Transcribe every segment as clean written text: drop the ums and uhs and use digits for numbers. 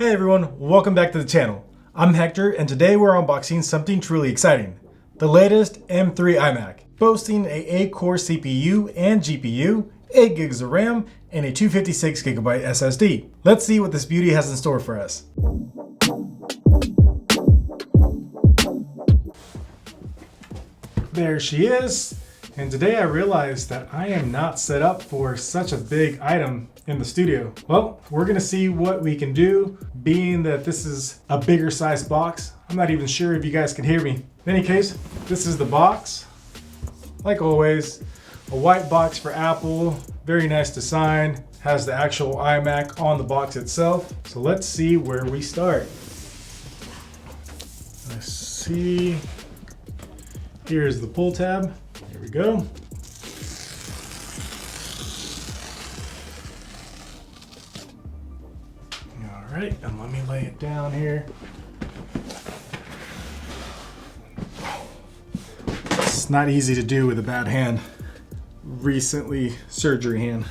Hey everyone, welcome back to the channel. I'm Hector and today we're unboxing something truly exciting. The latest M3 iMac, boasting a 8-core CPU and GPU, 8 gigs of RAM, and a 256GB SSD. Let's see what this beauty has in store for us. There she is. And today I realized that I am not set up for such a big item in the studio. Well, we're gonna see what we can do, being that this is a bigger size box. I'm not even sure if you guys can hear me. In any case, this is the box. Like always, a white box for Apple, very nice design, has the actual iMac on the box itself. So let's see where we start. Let's see, here's the pull tab. Here we go. All right, and let me lay it down here. It's not easy to do with a bad hand. Recently surgery hand.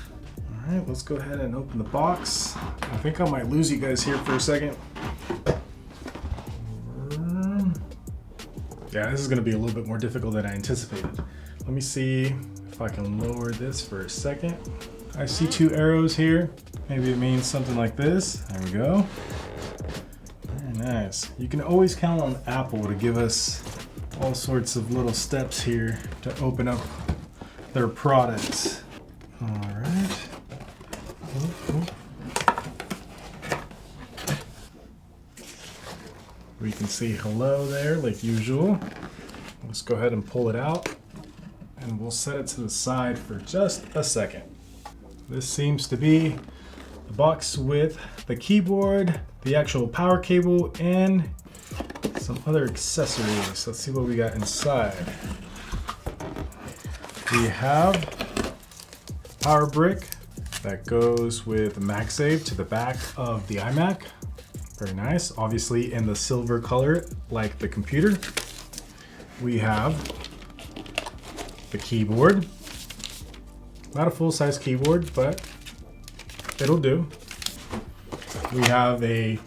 All right, let's go ahead and open the box. I think I might lose you guys here for a second. Yeah, this is gonna be a little bit more difficult than I anticipated. Let me see if I can lower this for a second. I see 2 arrows here. Maybe it means something like this. There we go. Very nice. You can always count on Apple to give us all sorts of little steps here to open up their products. All right. We can see hello there like usual. Let's go ahead and pull it out and we'll set it to the side for just a second. This seems to be the box with the keyboard, the actual power cable, and some other accessories. Let's see what we got inside. We have power brick that goes with MagSafe to the back of the iMac. Very nice, obviously in the silver color like the computer. We have the keyboard. Not a full-size keyboard, but it'll do. We have a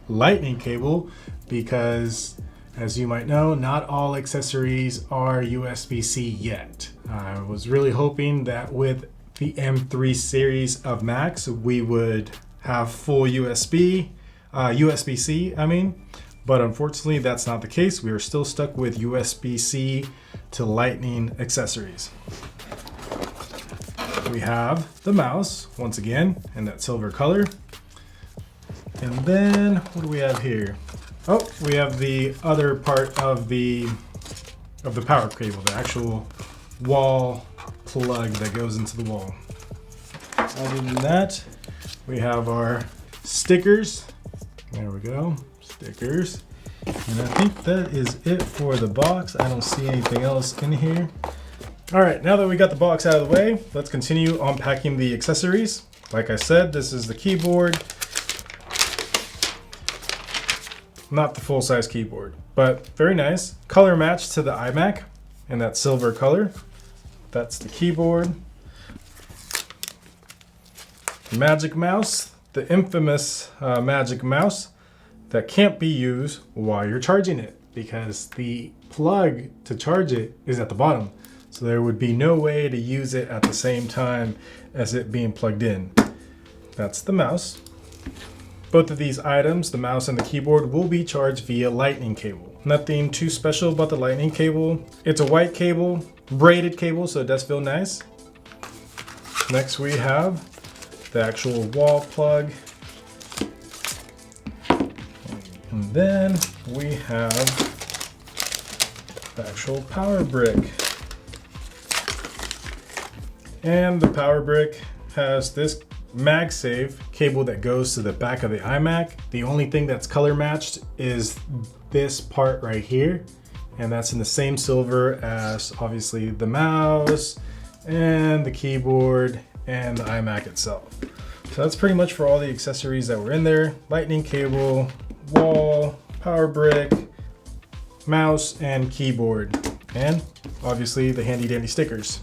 lightning cable because, as you might know, not all accessories are USB-C yet. I was really hoping that with the M3 series of Macs, we would have full USB-C, but unfortunately that's not the case. We are still stuck with USB-C to Lightning accessories. We have the mouse, once again, in that silver color. And then, what do we have here? Oh, we have the other part of the power cable, the actual wall plug that goes into the wall. Other than that, we have our stickers. There we go, stickers. And I think that is it for the box. I don't see anything else in here. All right, now that we got the box out of the way, let's continue unpacking the accessories. Like I said, this is the keyboard. Not the full-size keyboard, but very nice. Color match to the iMac in that silver color. That's the keyboard. Magic mouse, the infamous magic mouse that can't be used while you're charging it because the plug to charge it is at the bottom. So there would be no way to use it at the same time as it being plugged in. That's the mouse. Both of these items, the mouse and the keyboard, will be charged via lightning cable. Nothing too special about the lightning cable. It's a white cable, braided cable, so it does feel nice. Next we have the actual wall plug. And then we have the actual power brick. And the power brick has this MagSafe cable that goes to the back of the iMac. The only thing that's color matched is this part right here. And that's in the same silver as obviously the mouse and the keyboard and the iMac itself. So that's pretty much for all the accessories that were in there. Lightning cable, wall, power brick, mouse, and keyboard. And obviously the handy dandy stickers.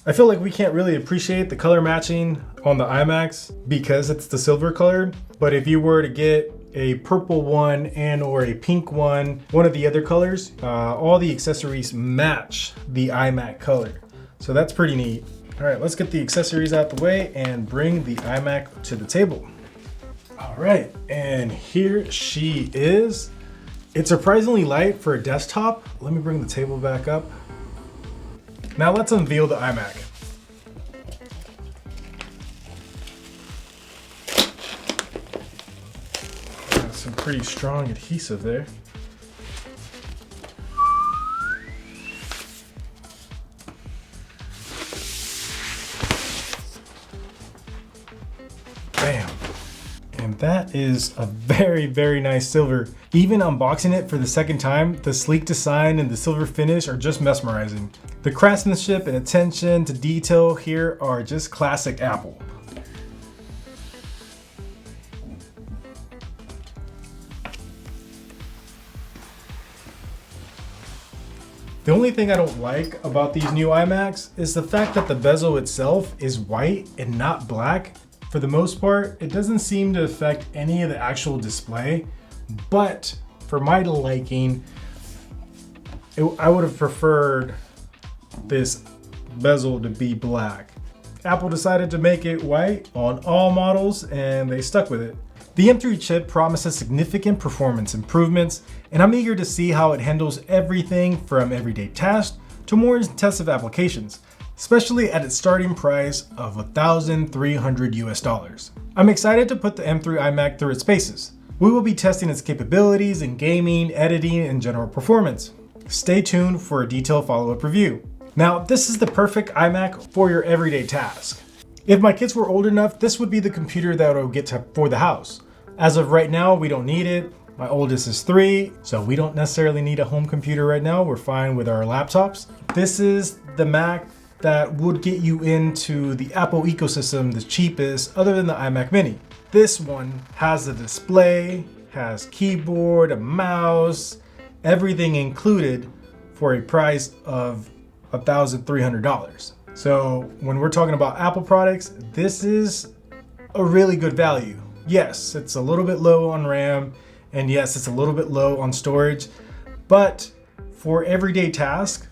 I feel like we can't really appreciate the color matching on the iMacs because it's the silver color. But if you were to get a purple one and or a pink one of the other colors, all the accessories match the iMac color. So that's pretty neat. All right, let's get the accessories out the way and bring the iMac to the table. All right, and here she is. It's surprisingly light for a desktop. Let me bring the table back up. Now let's unveil the iMac. Got some pretty strong adhesive there. Bam. And that is a very, very nice silver. Even unboxing it for the second time, the sleek design and the silver finish are just mesmerizing. The craftsmanship and attention to detail here are just classic Apple. The only thing I don't like about these new iMacs is the fact that the bezel itself is white and not black. For the most part, it doesn't seem to affect any of the actual display, but for my liking, I would have preferred this bezel to be black. Apple decided to make it white on all models and they stuck with it. The M3 chip promises significant performance improvements, and I'm eager to see how it handles everything from everyday tasks to more intensive applications, especially at its starting price of $1,300 US. I'm excited to put the M3 iMac through its paces. We will be testing its capabilities in gaming, editing, and general performance. Stay tuned for a detailed follow-up review. Now, this is the perfect iMac for your everyday task. If my kids were old enough, this would be the computer that I would get for the house. As of right now, we don't need it. My oldest is 3, so we don't necessarily need a home computer right now. We're fine with our laptops. This is the Mac that would get you into the Apple ecosystem the cheapest, other than the iMac Mini. This one has a display, has keyboard, a mouse, everything included for a price of $1,300. So when we're talking about Apple products, this is a really good value. Yes, it's a little bit low on RAM, and yes, it's a little bit low on storage, but for everyday tasks,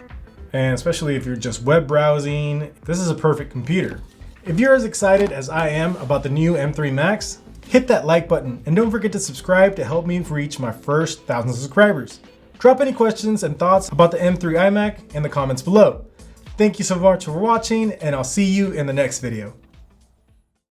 and especially if you're just web browsing, this is a perfect computer. If you're as excited as I am about the new M3 Max, hit that like button and don't forget to subscribe to help me reach my first 1,000 subscribers. Drop any questions and thoughts about the M3 iMac in the comments below. Thank you so much for watching, and I'll see you in the next video.